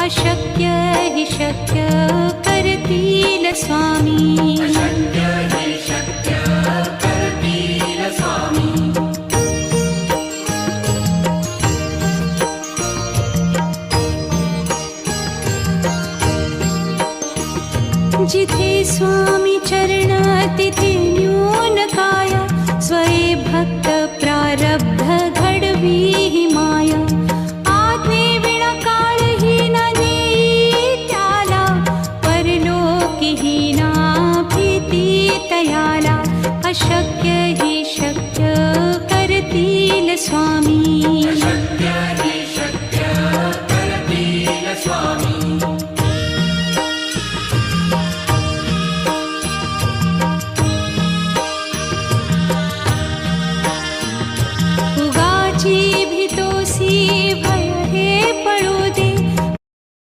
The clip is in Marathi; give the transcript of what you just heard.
अशक्य हि शक्य करतील स्वामी. अशक्य हि शक्य करतील स्वामी. जिथे स्वामी चरण तिथे न्यून काया. स्वये भक्त